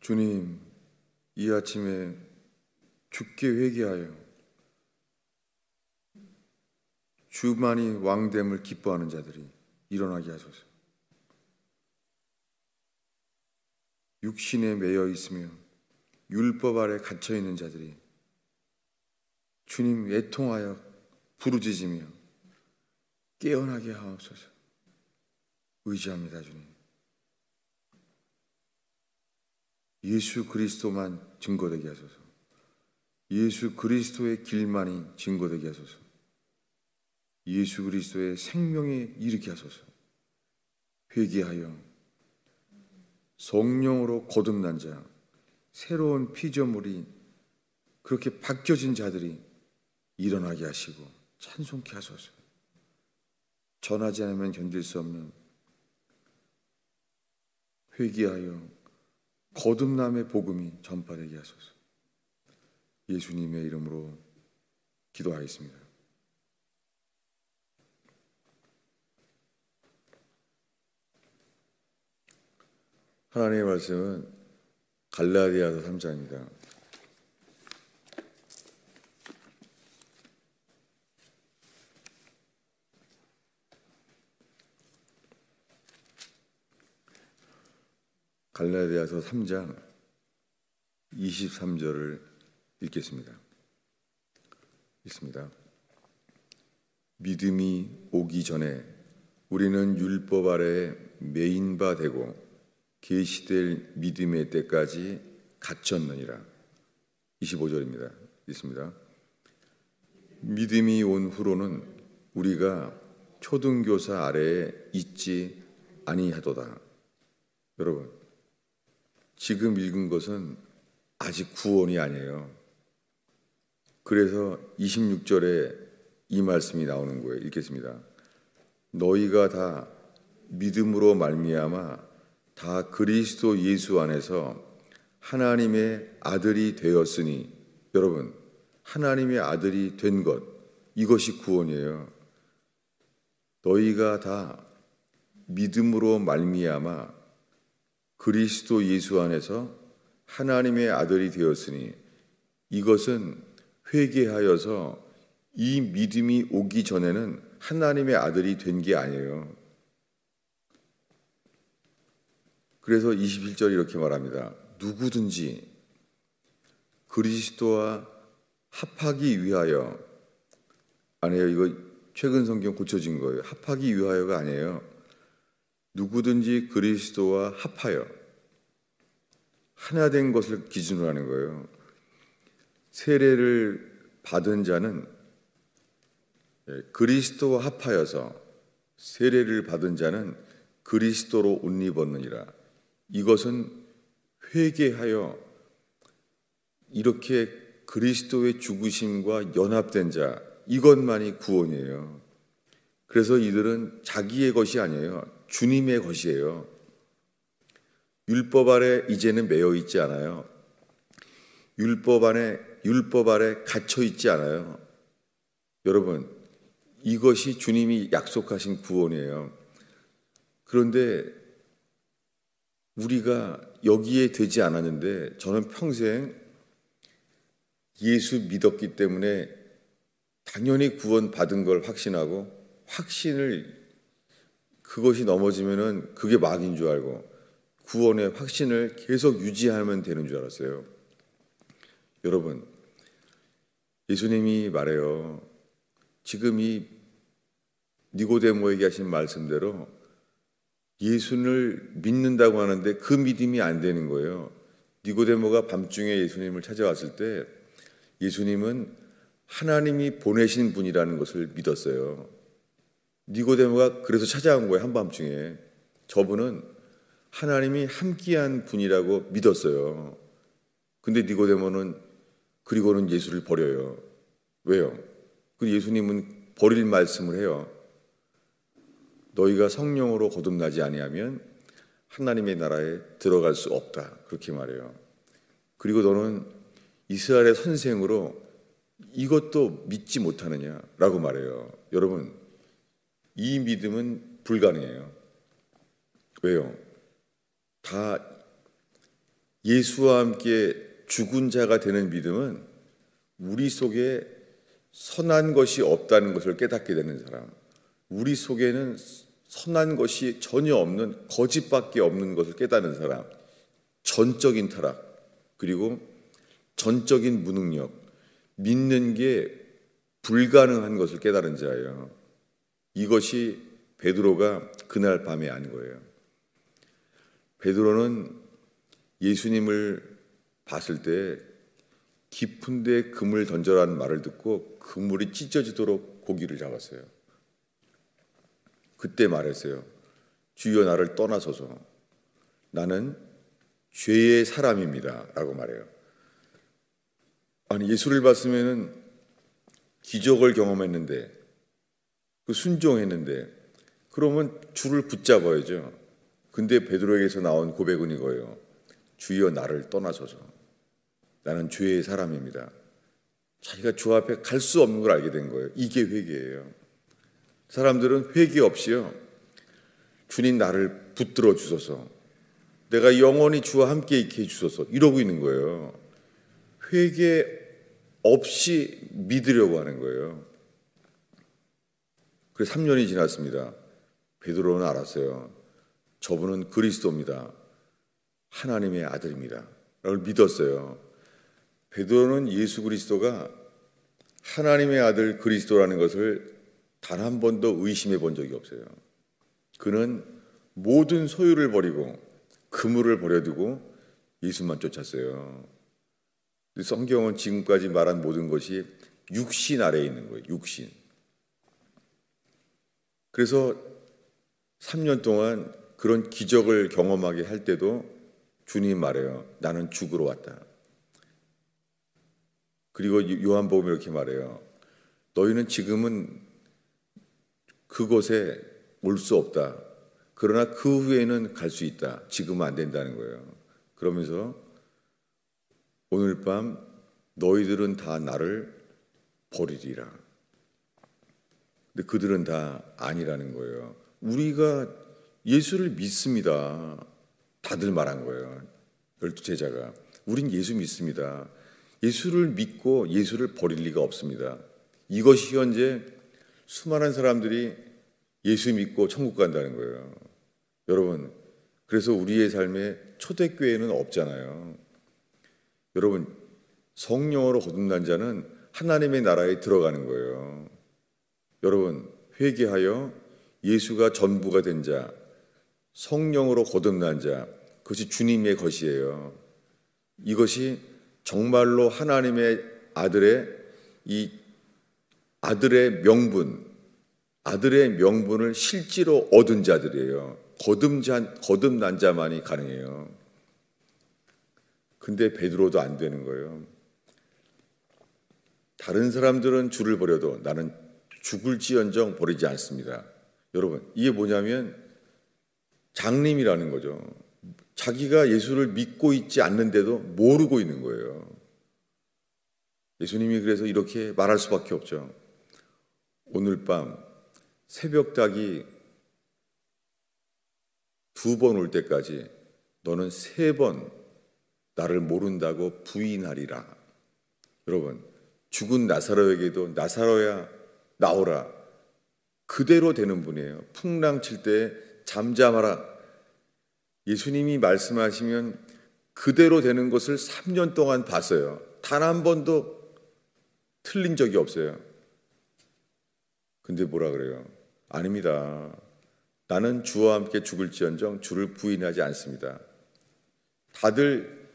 주님, 이 아침에 주께 회개하여 주만이 왕됨을 기뻐하는 자들이 일어나게 하소서. 육신에 매여 있으며 율법 아래 갇혀 있는 자들이 주님 애통하여 부르짖으며 깨어나게 하옵소서. 의지합니다, 주님. 예수 그리스도만 증거되게 하소서. 예수 그리스도의 길만이 증거되게 하소서. 예수 그리스도의 생명에 이르게 하소서. 회개하여 성령으로 거듭난 자, 새로운 피조물이 그렇게 바뀌어진 자들이 일어나게 하시고 찬송케 하소서. 전하지 않으면 견딜 수 없는 회개하여 거듭남의 복음이 전파되게 하소서. 예수님의 이름으로 기도하겠습니다. 하나님의 말씀은 갈라디아서 3장입니다. 갈라디아서 3장 23절을 읽겠습니다. 읽습니다. 믿음이 오기 전에 우리는 율법 아래 매인 바 되고 계시될 믿음의 때까지 갇혔느니라. 25절입니다. 읽습니다. 믿음이 온 후로는 우리가 초등교사 아래에 있지 아니하도다. 여러분, 지금 읽은 것은 아직 구원이 아니에요. 그래서 26절에 이 말씀이 나오는 거예요. 읽겠습니다. 너희가 다 믿음으로 말미암아 다 그리스도 예수 안에서 하나님의 아들이 되었으니, 여러분, 하나님의 아들이 된 것, 이것이 구원이에요. 너희가 다 믿음으로 말미암아 그리스도 예수 안에서 하나님의 아들이 되었으니, 이것은 회개하여서 이 믿음이 오기 전에는 하나님의 아들이 된 게 아니에요. 그래서 21절 이렇게 말합니다. 누구든지 그리스도와 합하기 위하여, 아니에요. 이거 최근 성경 고쳐진 거예요. 합하기 위하여가 아니에요. 누구든지 그리스도와 합하여, 하나 된 것을 기준으로 하는 거예요. 세례를 받은 자는 그리스도와 합하여서, 세례를 받은 자는 그리스도로 옷 입었느니라. 이것은 회개하여 이렇게 그리스도의 죽으심과 연합된 자, 이것만이 구원이에요. 그래서 이들은 자기의 것이 아니에요. 주님의 것이에요. 율법 아래 이제는 매여 있지 않아요. 율법 아래 갇혀 있지 않아요. 여러분, 이것이 주님이 약속하신 구원이에요. 그런데 우리가 여기에 되지 않았는데, 저는 평생 예수 믿었기 때문에 당연히 구원 받은 걸 확신하고, 그것이 넘어지면은 그게 막인 줄 알고 구원의 확신을 계속 유지하면 되는 줄 알았어요. 여러분, 예수님이 말해요. 지금 이 니고데모에게 하신 말씀대로 예수를 믿는다고 하는데 그 믿음이 안 되는 거예요. 니고데모가 밤중에 예수님을 찾아왔을 때 예수님은 하나님이 보내신 분이라는 것을 믿었어요. 니고데모가 그래서 찾아온 거예요. 한밤중에. 저분은 하나님이 함께한 분이라고 믿었어요. 근데 니고데모는 그리고는 예수를 버려요. 왜요? 그 예수님은 버릴 말씀을 해요. 너희가 성령으로 거듭나지 아니하면 하나님의 나라에 들어갈 수 없다. 그렇게 말해요. 그리고 너는 이스라엘의 선생으로 이것도 믿지 못하느냐라고 말해요. 여러분, 이 믿음은 불가능해요. 왜요? 다 예수와 함께 죽은 자가 되는 믿음은 우리 속에 선한 것이 없다는 것을 깨닫게 되는 사람, 우리 속에는 선한 것이 전혀 없는 거짓밖에 없는 것을 깨닫는 사람, 전적인 타락, 그리고 전적인 무능력, 믿는 게 불가능한 것을 깨달은 자예요. 이것이 베드로가 그날 밤에 한 거예요. 베드로는 예수님을 봤을 때 깊은 데 금을 던져라는 말을 듣고 그물이 찢어지도록 고기를 잡았어요. 그때 말했어요. 주여 나를 떠나소서. 나는 죄의 사람입니다. 라고 말해요. 아니, 예수를 봤으면 기적을 경험했는데, 순종했는데, 그러면 주를 붙잡아야죠. 근데 베드로에게서 나온 고백은 이거예요. 주여 나를 떠나소서. 나는 죄의 사람입니다. 자기가 주 앞에 갈 수 없는 걸 알게 된 거예요. 이게 회개예요. 사람들은 회개 없이요, 주님 나를 붙들어 주소서, 내가 영원히 주와 함께 있게 해주소서 이러고 있는 거예요. 회개 없이 믿으려고 하는 거예요. 그래서 3년이 지났습니다. 베드로는 알았어요. 저분은 그리스도입니다. 하나님의 아들입니다. 라고 믿었어요. 베드로는 예수 그리스도가 하나님의 아들 그리스도라는 것을 단 한 번도 의심해 본 적이 없어요. 그는 모든 소유를 버리고 그물을 버려두고 예수만 쫓았어요. 성경은 지금까지 말한 모든 것이 육신 아래에 있는 거예요. 육신. 그래서 3년 동안 그런 기적을 경험하게 할 때도 주님 말해요. 나는 죽으러 왔다. 그리고 요한복음에 이렇게 말해요. 너희는 지금은 그곳에 올 수 없다. 그러나 그 후에는 갈 수 있다. 지금은 안 된다는 거예요. 그러면서 오늘 밤 너희들은 다 나를 버리리라. 근데 그들은 다 아니라는 거예요. 우리가 예수를 믿습니다. 다들 말한 거예요. 12제자가. 우린 예수 믿습니다. 예수를 믿고 예수를 버릴 리가 없습니다. 이것이 현재 수많은 사람들이 예수 믿고 천국 간다는 거예요. 여러분, 그래서 우리의 삶에 초대교회는 없잖아요. 여러분, 성령으로 거듭난 자는 하나님의 나라에 들어가는 거예요. 여러분, 회개하여 예수가 전부가 된 자, 성령으로 거듭난 자, 그것이 주님의 것이에요. 이것이 정말로 하나님의 아들의 이 아들의 명분을 실제로 얻은 자들이에요. 거듭난 자만이 가능해요. 근데 베드로도 안 되는 거예요. 다른 사람들은 주를 버려도 나는 죽을지언정 버리지 않습니다. 여러분, 이게 뭐냐면 장님이라는 거죠. 자기가 예수를 믿고 있지 않는데도 모르고 있는 거예요. 예수님이 그래서 이렇게 말할 수밖에 없죠. 오늘 밤 새벽닭이 2번 올 때까지 너는 3번 나를 모른다고 부인하리라. 여러분, 죽은 나사로에게도 나사로야 나오라. 그대로 되는 분이에요. 풍랑 칠 때 잠잠하라. 예수님이 말씀하시면 그대로 되는 것을 3년 동안 봤어요. 단 한 번도 틀린 적이 없어요. 근데 뭐라 그래요? 아닙니다. 나는 주와 함께 죽을지언정 주를 부인하지 않습니다. 다들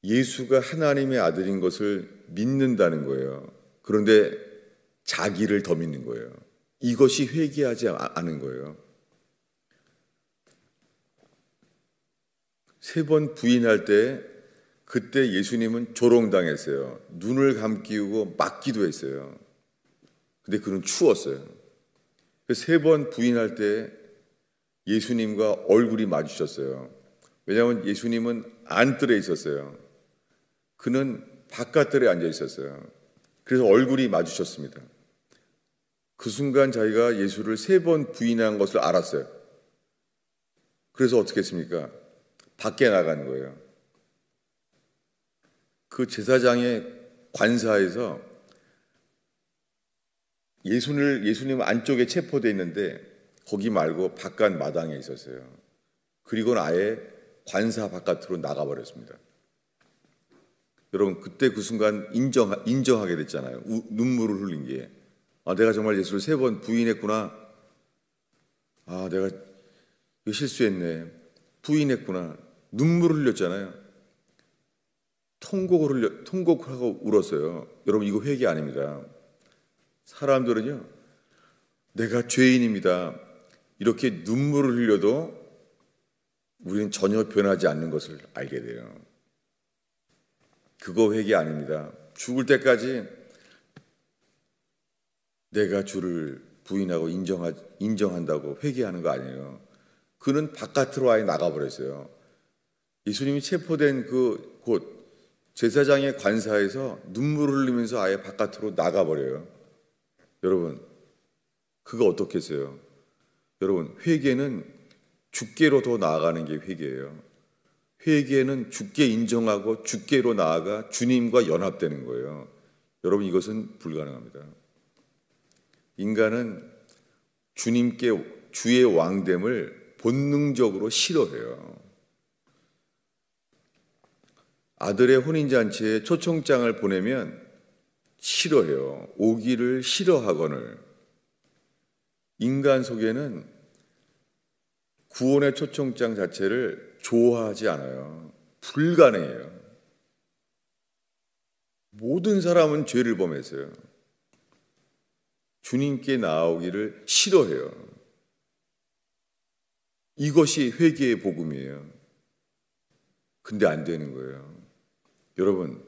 예수가 하나님의 아들인 것을 믿는다는 거예요. 그런데 자기를 더 믿는 거예요. 이것이 회개하지 않은 거예요. 3번 부인할 때 그때 예수님은 조롱당했어요. 눈을 감기우고 맞기도 했어요. 근데 그는 추웠어요. 3번 부인할 때 예수님과 얼굴이 마주쳤어요. 왜냐하면 예수님은 안뜰에 있었어요. 그는 바깥뜰에 앉아 있었어요. 그래서 얼굴이 마주쳤습니다. 그 순간 자기가 예수를 3번 부인한 것을 알았어요. 그래서 어떻게 했습니까? 밖에 나간 거예요. 그 제사장의 관사에서 예수님 안쪽에 체포되어 있는데 거기 말고 바깥 마당에 있었어요. 그리고는 아예 관사 바깥으로 나가버렸습니다. 여러분, 그때 그 순간 인정하게 됐잖아요. 눈물을 흘린 게. 아, 내가 정말 예수를 3번 부인했구나. 아, 내가 이거 실수했네. 부인했구나. 눈물을 흘렸잖아요. 통곡하고 울었어요. 여러분, 이거 회개 아닙니다. 사람들은요, 내가 죄인입니다. 이렇게 눈물을 흘려도 우리는 전혀 변하지 않는 것을 알게 돼요. 그거 회개 아닙니다. 죽을 때까지 내가 주를 부인하고 인정한다고 회개하는 거 아니에요. 그는 바깥으로 아예 나가버렸어요. 예수님이 체포된 그 곳, 제사장의 관사에서 눈물을 흘리면서 아예 바깥으로 나가버려요. 여러분, 그거 어떻겠어요? 여러분, 회개는 주께로 더 나아가는 게 회개예요. 회개는 주께 인정하고 주께로 나아가 주님과 연합되는 거예요. 여러분, 이것은 불가능합니다. 인간은 주의 왕됨을 본능적으로 싫어해요. 아들의 혼인잔치에 초청장을 보내면 싫어해요. 오기를 싫어하거늘. 인간 속에는 구원의 초청장 자체를 좋아하지 않아요. 불가능해요. 모든 사람은 죄를 범했어요. 주님께 나오기를 싫어해요. 이것이 회개의 복음이에요. 근데 안 되는 거예요. 여러분,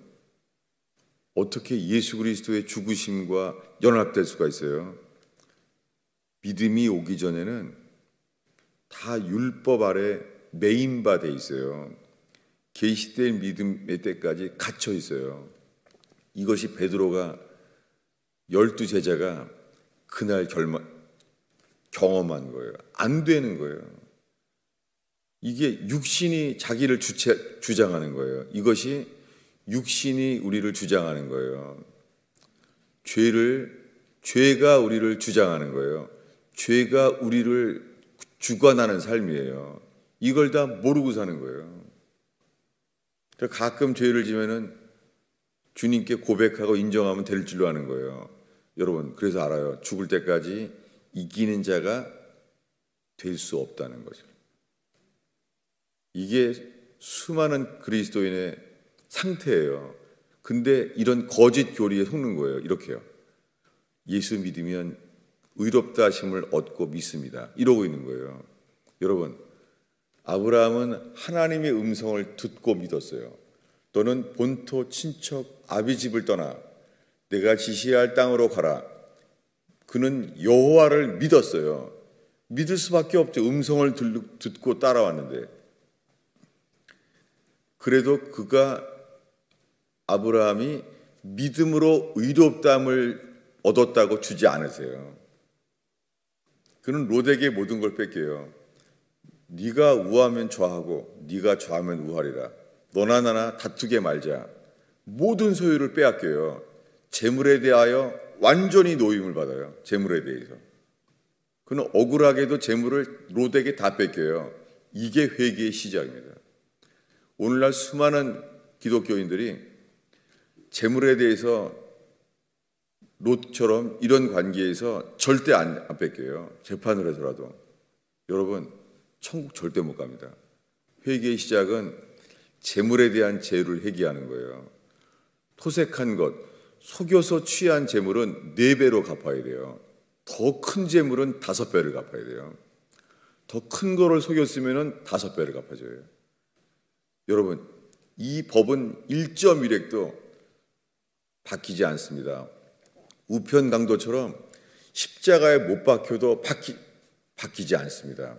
어떻게 예수 그리스도의 죽으심과 연합될 수가 있어요? 믿음이 오기 전에는 다 율법 아래 매인바 돼 있어요. 계시된 믿음의 때까지 갇혀 있어요. 이것이 베드로가 12제자가 그날 경험한 거예요. 안 되는 거예요. 이게 육신이 자기를 주장하는 거예요. 이것이 육신이 우리를 주장하는 거예요. 죄가 우리를 주장하는 거예요. 죄가 우리를 주관하는 삶이에요. 이걸 다 모르고 사는 거예요. 가끔 죄를 지면은 주님께 고백하고 인정하면 될 줄로 아는 거예요. 여러분, 그래서 알아요. 죽을 때까지 이기는 자가 될 수 없다는 거죠. 이게 수많은 그리스도인의 상태예요. 근데 이런 거짓 교리에 속는 거예요. 이렇게요. 예수 믿으면 의롭다 하심을 얻고 믿습니다. 이러고 있는 거예요. 여러분, 아브라함은 하나님의 음성을 듣고 믿었어요. 너는 본토 친척 아비집을 떠나 내가 지시할 땅으로 가라. 그는 여호와를 믿었어요. 믿을 수밖에 없죠. 음성을 듣고 따라왔는데. 그래도 아브라함이 믿음으로 의롭다함을 얻었다고 주지 않으세요. 그는 롯에게 모든 걸 뺏겨요. 네가 우하면 좌하고 네가 좌하면 우하리라. 너나 나나 다투게 말자. 모든 소유를 빼앗겨요. 재물에 대하여 완전히 노임을 받아요. 재물에 대해서. 그는 억울하게도 재물을 롯에게 다 뺏겨요. 이게 회개의 시작입니다. 오늘날 수많은 기독교인들이 재물에 대해서 롯처럼 이런 관계에서 절대 안 뺏겨요. 재판을 해서라도. 여러분, 천국 절대 못 갑니다. 회개의 시작은 재물에 대한 죄를 회개하는 거예요. 토색한 것, 속여서 취한 재물은 4배로 갚아야 돼요. 더 큰 재물은 5배를 갚아야 돼요. 더 큰 거를 속였으면 5배를 갚아줘요. 여러분, 이 법은 1.1획도 바뀌지 않습니다. 우편 강도처럼 십자가에 못 박혀도 바뀌지 않습니다.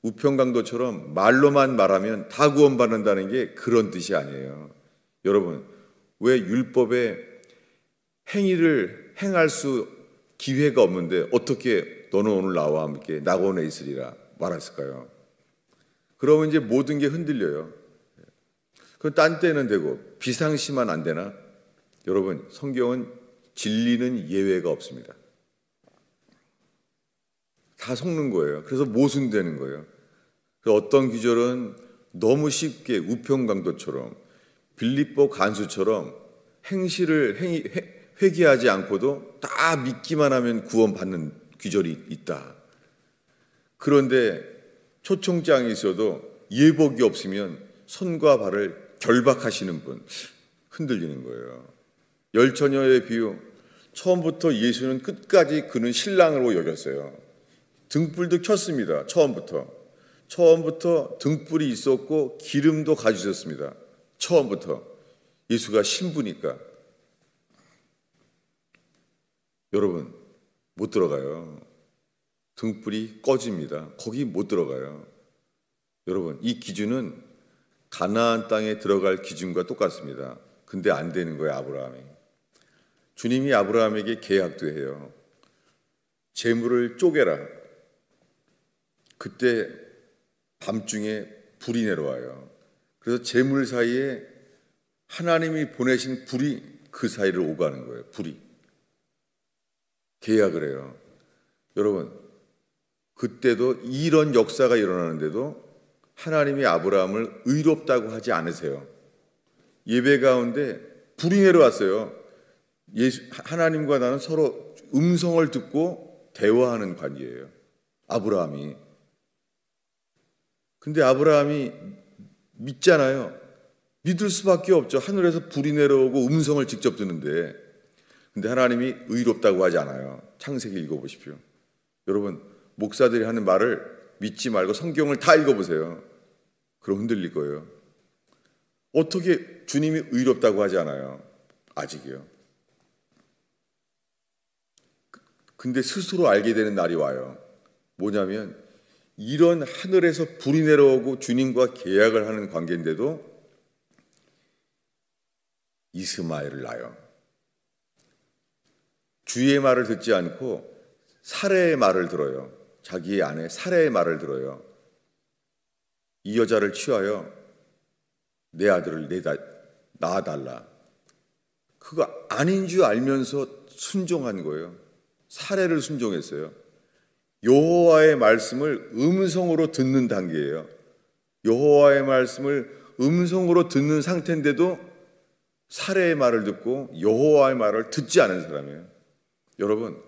우편 강도처럼 말로만 말하면 다 구원받는다는 게 그런 뜻이 아니에요. 여러분, 왜 율법에 행위를 행할 수 기회가 없는데 어떻게 너는 오늘 나와 함께 낙원에 있으리라 말했을까요? 그러면 이제 모든 게 흔들려요. 그 딴 때는 되고 비상시만 안 되나? 여러분, 성경은 진리는 예외가 없습니다. 다 속는 거예요. 그래서 모순되는 거예요. 어떤 기절은 너무 쉽게 우평강도처럼 빌립보 간수처럼 회개하지 않고도 다 믿기만 하면 구원받는 귀절이 있다. 그런데 초청장이 있어도 예복이 없으면 손과 발을 결박하시는 분, 흔들리는 거예요. 열처녀의 비유, 처음부터 예수는 끝까지 그는 신랑으로 여겼어요. 등불도 켰습니다. 처음부터 등불이 있었고 기름도 가지셨습니다. 처음부터. 예수가 신부니까. 여러분, 못 들어가요. 등불이 꺼집니다. 거기 못 들어가요. 여러분, 이 기준은 가나안 땅에 들어갈 기준과 똑같습니다. 근데 안 되는 거예요, 아브라함이. 주님이 아브라함에게 계약도 해요. 재물을 쪼개라. 그때 밤중에 불이 내려와요. 그래서 재물 사이에 하나님이 보내신 불이 그 사이를 오가는 거예요. 불이. 계약을 해요. 여러분, 그때도 이런 역사가 일어나는데도 하나님이 아브라함을 의롭다고 하지 않으세요. 예배 가운데 불이 내려왔어요. 하나님과 나는 서로 음성을 듣고 대화하는 관계예요. 아브라함이. 근데 아브라함이 믿잖아요. 믿을 수밖에 없죠. 하늘에서 불이 내려오고 음성을 직접 듣는데. 근데 하나님이 의롭다고 하지 않아요. 창세기 읽어보십시오. 여러분, 목사들이 하는 말을 믿지 말고 성경을 다 읽어보세요. 그럼 흔들릴 거예요. 어떻게 주님이 의롭다고 하지 않아요? 아직이요. 근데 스스로 알게 되는 날이 와요. 뭐냐면 이런 하늘에서 불이 내려오고 주님과 계약을 하는 관계인데도 이스마엘을 낳아요. 주의 말을 듣지 않고 사레의 말을 들어요. 자기의 아내 사레의 말을 들어요. 이 여자를 취하여 내 아들을 낳아달라. 그거 아닌 줄 알면서 순종한 거예요. 사레를 순종했어요. 여호와의 말씀을 음성으로 듣는 단계예요. 여호와의 말씀을 음성으로 듣는 상태인데도 사레의 말을 듣고 여호와의 말을 듣지 않은 사람이에요. 여러분,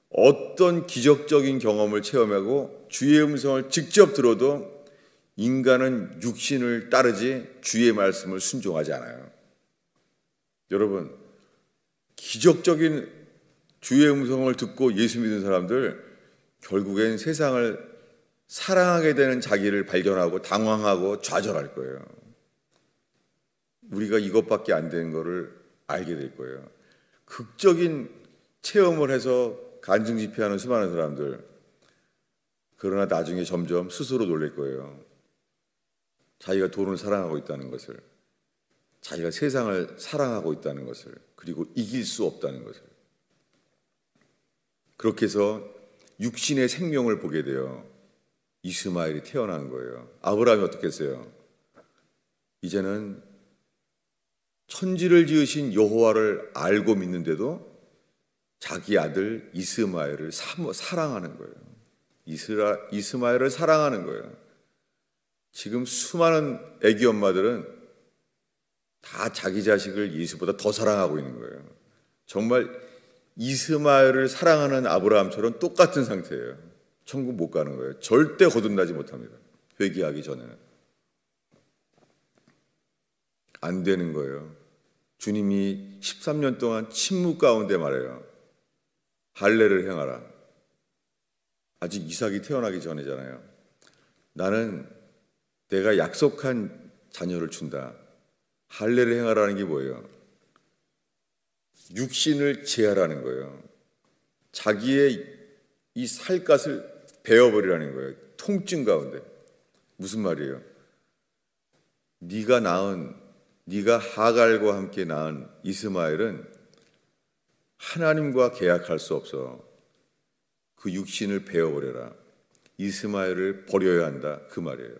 어떤 기적적인 경험을 체험하고 주의 음성을 직접 들어도 인간은 육신을 따르지 주의 말씀을 순종하지 않아요. 여러분, 기적적인 주의 음성을 듣고 예수 믿는 사람들 결국엔 세상을 사랑하게 되는 자기를 발견하고 당황하고 좌절할 거예요. 우리가 이것밖에 안 되는 거를 알게 될 거예요. 극적인 체험을 해서 간증 집회하는 수많은 사람들, 그러나 나중에 점점 스스로 놀랄 거예요. 자기가 돈을 사랑하고 있다는 것을, 자기가 세상을 사랑하고 있다는 것을, 그리고 이길 수 없다는 것을. 그렇게 해서 육신의 생명을 보게 돼요. 이스마엘이 태어난 거예요. 아브라함이 어떻게 했어요? 이제는 천지를 지으신 여호와를 알고 믿는데도 자기 아들 이스마엘을 사랑하는 거예요. 이스마엘을 사랑하는 거예요. 지금 수많은 애기 엄마들은 다 자기 자식을 예수보다 더 사랑하고 있는 거예요. 정말 이스마엘을 사랑하는 아브라함처럼 똑같은 상태예요. 천국 못 가는 거예요. 절대 거듭나지 못합니다. 회개하기 전에는. 안 되는 거예요. 주님이 13년 동안 침묵 가운데 말해요. 할례를 행하라. 아직 이삭이 태어나기 전이잖아요. 나는 내가 약속한 자녀를 준다. 할례를 행하라는 게 뭐예요? 육신을 제하라는 거예요. 자기의 이 살갗을 베어버리라는 거예요. 통증 가운데. 무슨 말이에요? 네가 하갈과 함께 낳은 이스마엘은 하나님과 계약할 수 없어. 그 육신을 베어버려라. 이스마엘을 버려야 한다. 그 말이에요.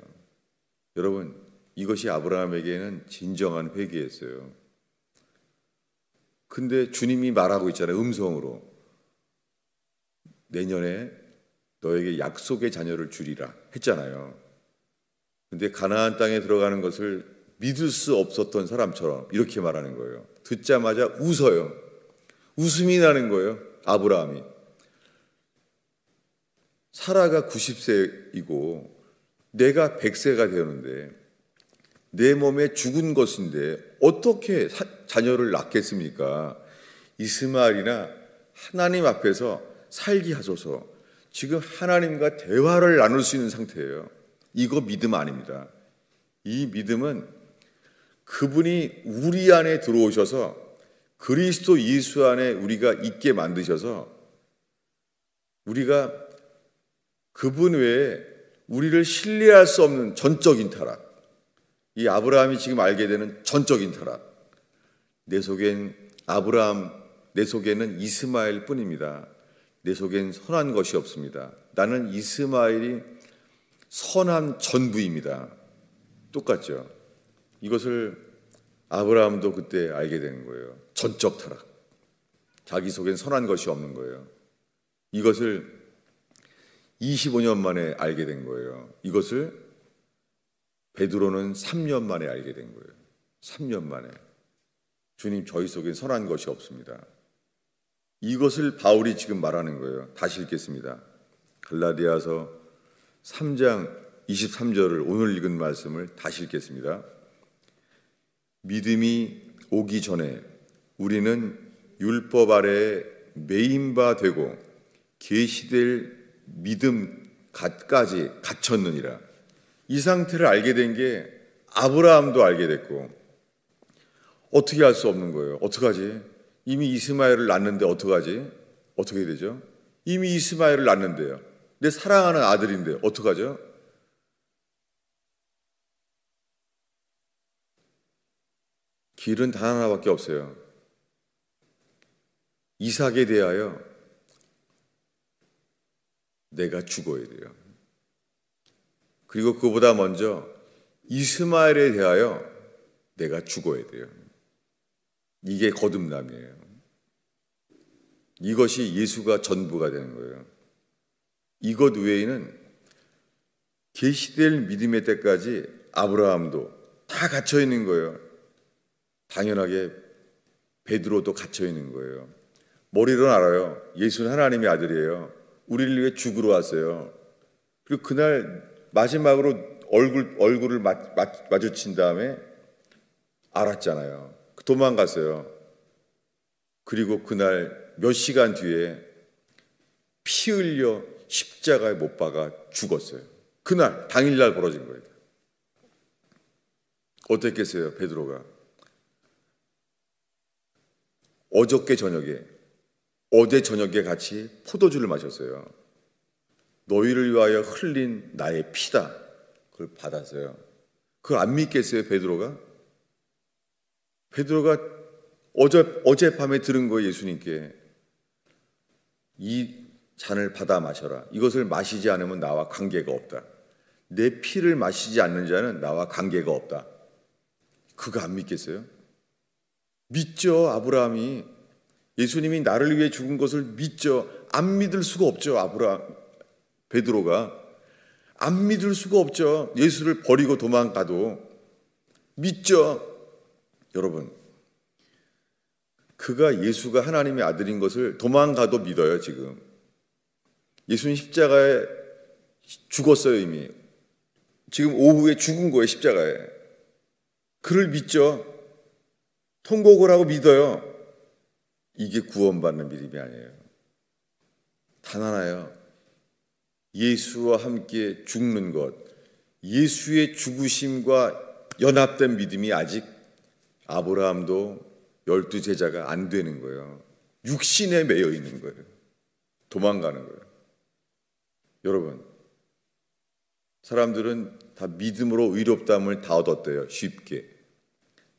여러분, 이것이 아브라함에게는 진정한 회개였어요. 근데 주님이 말하고 있잖아요. 음성으로. 내년에 너에게 약속의 자녀를 주리라 했잖아요. 근데 가나안 땅에 들어가는 것을 믿을 수 없었던 사람처럼 이렇게 말하는 거예요. 듣자마자 웃어요. 웃음이 나는 거예요. 아브라함이. 사라가 90세이고 내가 100세가 되었는데 내 몸에 죽은 것인데 어떻게 자녀를 낳겠습니까? 이스마엘이나 하나님 앞에서 살게 하소서. 지금 하나님과 대화를 나눌 수 있는 상태예요. 이거 믿음 아닙니다. 이 믿음은 그분이 우리 안에 들어오셔서 그리스도 예수 안에 우리가 있게 만드셔서 우리가 그분 외에 우리를 신뢰할 수 없는 전적인 타락, 이 아브라함이 지금 알게 되는 전적인 타락, 내 속엔 아브라함, 내 속에는 이스마엘 뿐입니다. 내 속엔 선한 것이 없습니다. 나는 이스마엘이 선한 전부입니다. 똑같죠. 이것을 아브라함도 그때 알게 되는 거예요. 전적 타락. 자기 속엔 선한 것이 없는 거예요. 이것을 25년 만에 알게 된 거예요. 이것을 베드로는 3년 만에 알게 된 거예요. 3년 만에. 주님, 저희 속엔 선한 것이 없습니다. 이것을 바울이 지금 말하는 거예요. 다시 읽겠습니다. 갈라디아서 3장 23절을 오늘 읽은 말씀을 다시 읽겠습니다. 믿음이 오기 전에 우리는 율법 아래에 매인 바 되고 계시될 믿음까지 갇혔느니라. 이 상태를 알게 된 게 아브라함도 알게 됐고 어떻게 할 수 없는 거예요. 어떡하지? 이미 이스마엘을 낳는데 어떡하지? 어떻게 되죠? 이미 이스마엘을 낳는데요. 내 사랑하는 아들인데 어떡하죠? 길은 단 하나밖에 없어요. 이삭에 대하여 내가 죽어야 돼요. 그리고 그보다 먼저 이스마엘에 대하여 내가 죽어야 돼요. 이게 거듭남이에요. 이것이 예수가 전부가 되는 거예요. 이것 외에는 계시될 믿음의 때까지 아브라함도 다 갇혀 있는 거예요. 당연하게 베드로도 갇혀 있는 거예요. 머리로는 알아요. 예수는 하나님의 아들이에요. 우리를 위해 죽으러 왔어요. 그리고 그날 마지막으로 얼굴을 마주친 다음에 알았잖아요. 도망갔어요. 그리고 그날 몇 시간 뒤에 피 흘려 십자가에 못 박아 죽었어요. 그날 당일날 벌어진 거예요. 어땠겠어요, 베드로가? 어저께 저녁에, 어제 저녁에 같이 포도주를 마셨어요. 너희를 위하여 흘린 나의 피다. 그걸 받았어요. 그걸 안 믿겠어요, 베드로가? 베드로가 어젯밤에 들은 거예요, 예수님께. 이 잔을 받아 마셔라. 이것을 마시지 않으면 나와 관계가 없다. 내 피를 마시지 않는 자는 나와 관계가 없다. 그거 안 믿겠어요? 믿죠, 아브라함이. 예수님이 나를 위해 죽은 것을 믿죠. 안 믿을 수가 없죠, 베드로가. 안 믿을 수가 없죠. 예수를 버리고 도망가도 믿죠. 여러분, 그가 예수가 하나님의 아들인 것을 도망가도 믿어요, 지금. 예수님 십자가에 죽었어요, 이미. 지금 오후에 죽은 거예요, 십자가에. 그를 믿죠. 통곡을 하고 믿어요. 이게 구원받는 믿음이 아니에요. 단 하나요. 예수와 함께 죽는 것, 예수의 죽으심과 연합된 믿음이 아직 아브라함도 12제자가 안 되는 거예요. 육신에 매여 있는 거예요. 도망가는 거예요. 여러분, 사람들은 다 믿음으로 의롭다함을 다 얻었대요. 쉽게.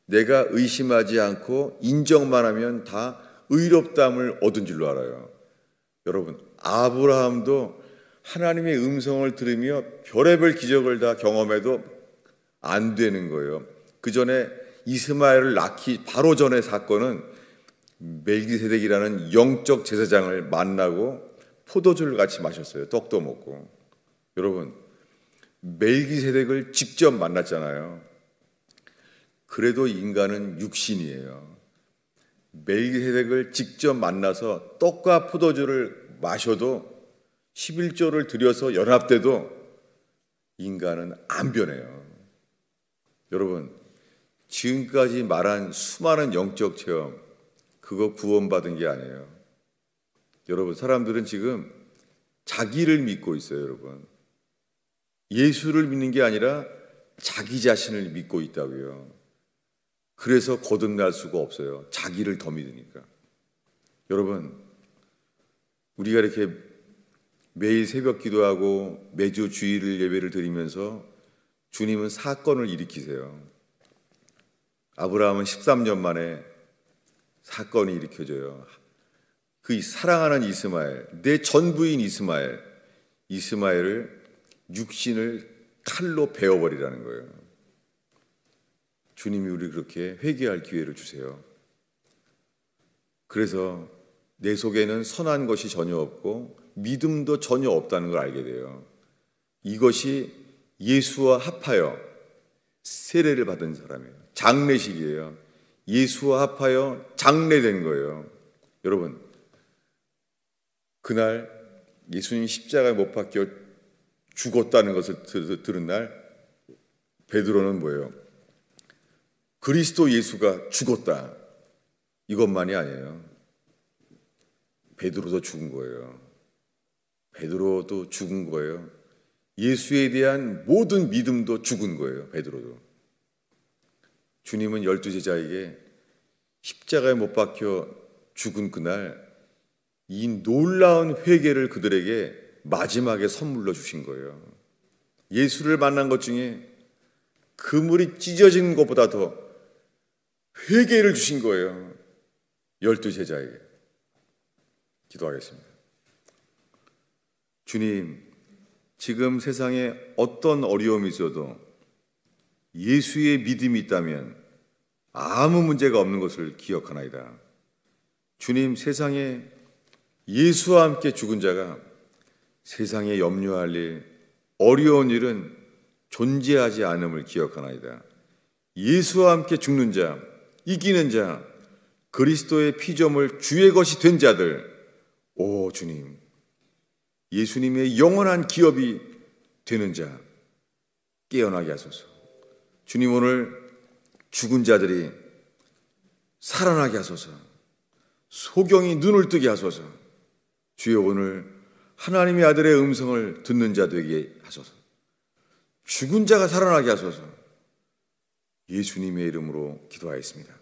내가 의심하지 않고 인정만 하면 다 의롭다함을 얻은 줄로 알아요. 여러분, 아브라함도 하나님의 음성을 들으며 별의별 기적을 다 경험해도 안 되는 거예요. 그 전에 이스마엘을 낳기 바로 전의 사건은 멜기세덱이라는 영적 제사장을 만나고 포도주를 같이 마셨어요. 떡도 먹고. 여러분, 멜기세덱을 직접 만났잖아요. 그래도 인간은 육신이에요. 멜기세덱을 직접 만나서 떡과 포도주를 마셔도 11조를 들여서 연합돼도 인간은 안 변해요. 여러분, 지금까지 말한 수많은 영적 체험, 그거 구원받은 게 아니에요. 여러분, 사람들은 지금 자기를 믿고 있어요, 여러분. 예수를 믿는 게 아니라 자기 자신을 믿고 있다고요. 그래서 거듭날 수가 없어요. 자기를 더 믿으니까. 여러분, 우리가 이렇게 매일 새벽 기도하고 매주 주일 예배를 드리면서 주님은 사건을 일으키세요. 아브라함은 13년 만에 사건이 일으켜져요. 그 사랑하는 이스마엘, 내 전부인 이스마엘을 육신을 칼로 베어버리라는 거예요. 주님이 우리 그렇게 회개할 기회를 주세요. 그래서 내 속에는 선한 것이 전혀 없고 믿음도 전혀 없다는 걸 알게 돼요. 이것이 예수와 합하여 세례를 받은 사람이에요. 장례식이에요. 예수와 합하여 장례된 거예요. 여러분, 그날 예수님 십자가에 못 박혀 죽었다는 것을 들은 날 베드로는 뭐예요? 그리스도 예수가 죽었다. 이것만이 아니에요. 베드로도 죽은 거예요. 베드로도 죽은 거예요. 예수에 대한 모든 믿음도 죽은 거예요. 베드로도. 주님은 12제자에게 십자가에 못 박혀 죽은 그날 이 놀라운 회개를 그들에게 마지막에 선물로 주신 거예요. 예수를 만난 것 중에 그물이 찢어진 것보다 더 회개를 주신 거예요. 12제자에게. 기도하겠습니다. 주님, 지금 세상에 어떤 어려움이 있어도 예수의 믿음이 있다면 아무 문제가 없는 것을 기억하나이다. 주님, 세상에 예수와 함께 죽은 자가 세상에 염려할 일, 어려운 일은 존재하지 않음을 기억하나이다. 예수와 함께 죽는 자, 이기는 자, 그리스도의 피조물 주의 것이 된 자들, 오 주님, 예수님의 영원한 기업이 되는 자 깨어나게 하소서. 주님, 오늘 죽은 자들이 살아나게 하소서. 소경이 눈을 뜨게 하소서. 주여, 오늘 하나님의 아들의 음성을 듣는 자 되게 하소서. 죽은 자가 살아나게 하소서. 예수님의 이름으로 기도하였습니다.